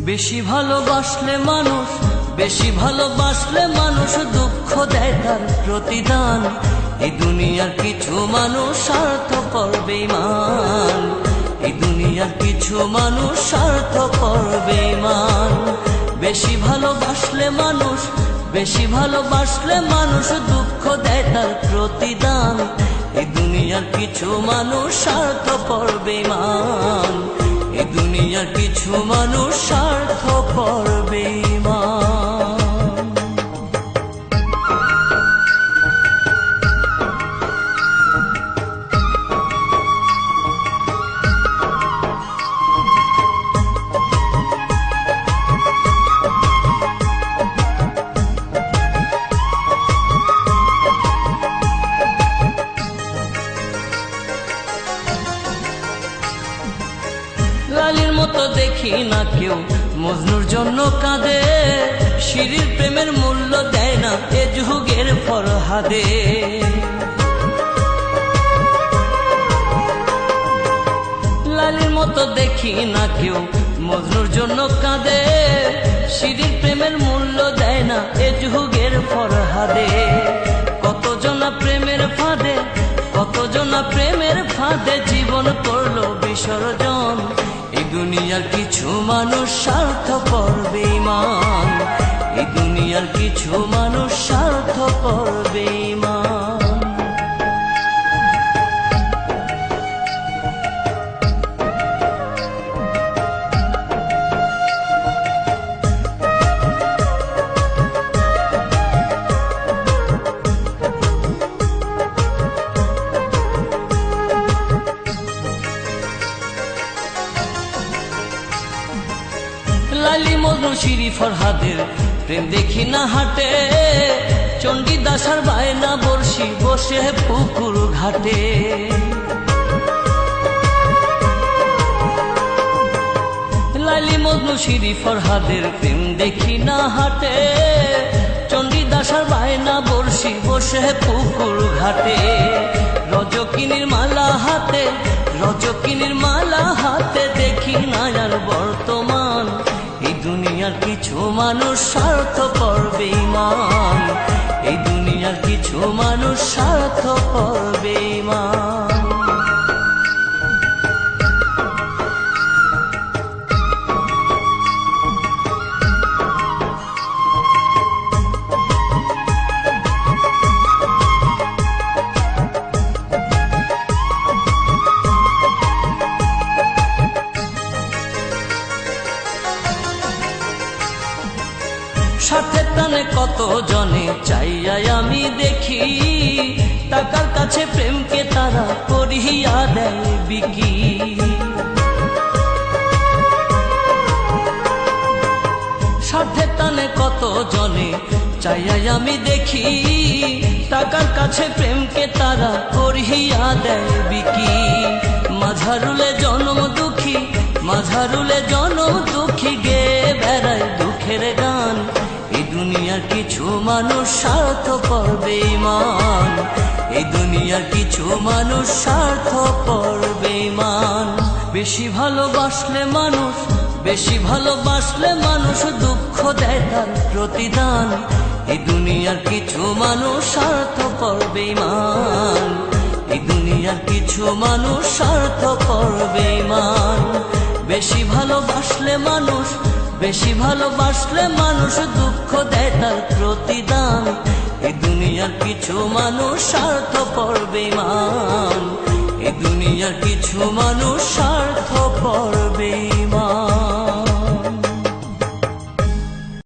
বেশি ভালোবাসলে মানুষ, বেশি ভালোবাসলে মানুষ দুঃখ দেয় তার প্রতিদান। এই দুনিয়ার কিছু মানুষ স্বার্থপর বেঈমান, এই দুনিয়ার কিছু মানুষ স্বার্থপর বেঈমান। বেশি ভালোবাসলে মানুষ, বেশি ভালোবাসলে মানুষ দুঃখ দেয় তার প্রতিদান। এই দুনিয়ার কিছু মানুষ স্বার্থপর বেঈমান, এই দুনিয়ার কিছু মানুষ স্বার্থপর বেঈমান। লালির মতো দেখি না কেউ মজনুর জন্য কাঁদে, শিরির প্রেমের মূল্য দেয় না এ যুগের ফরহাদে। লালির মতো দেখি না কেউ মজনুর জন্য কাঁদে, শিরির প্রেমের মূল্য দেয় না এ যুগের ফরহাদে। কতজনা প্রেমের ফাঁদে, কতজনা প্রেমের ফাঁদে জীবন করলো বিসর্জন। এই দুনিয়ার কিছু মানুষ স্বার্থপর বেঈমান, এই দুনিয়ার কিছু মানুষ স্বার্থপর বেঈমান। লালি মজনু শিরি ফরহাদের প্রেম দেখি না হাটে, চণ্ডীদাস আর বায়না বর্ষি বসে পুকুর ঘাটে। লালি মজনু শিরি ফরহাদের প্রেম দেখি না হাটে, চণ্ডীদাস আর বায়না বর্ষি বসে পুকুর ঘাটে। রজকিনীর মালা হাতে, রজকিনীর মালা হাতে দেখি না আর বর্তমান। এই দুনিয়ার কিছু মানুষ স্বার্থপর বেঈমান, এই দুনিয়ার কিছু মানুষ স্বার্থপর বেঈমান। স্বার্থের টানে কত জনে চাইয়াই আমি দেখি, টাকার কাছে প্রেমকে তারা করিয়া দেয় বিকি। স্বার্থের টানে কত জনে চাইয়াই আমি দেখি, টাকার কাছে প্রেমকে তারা করিয়া দেয় বিকি। মাঝারুলে জনম দুঃখী, মাঝারুলে জনম দুঃখী গে বেড়ায় দুঃখের গান। এই দুনিয়ার কিছু মানুষ স্বার্থপর বেঈমান, এই দুনিয়ার কিছু মানুষ স্বার্থপর বেঈমান। বেশি ভালোবাসলে মানুষ, বেশি ভালোবাসলে মানুষ দুঃখ দেয় তার প্রতিদান। এই দুনিয়ার কিছু মানুষ স্বার্থপর বেঈমান, এই দুনিয়ার কিছু মানুষ স্বার্থপর বেঈমান। বেশি ভালোবাসলে মানুষ, বেশি ভালোবাসলে মানুষ দুঃখ দেয় তার প্রতিদান। এই দুনিয়ার কিছু মানুষ স্বার্থপর বেঈমান, এই দুনিয়ার কিছু মানুষ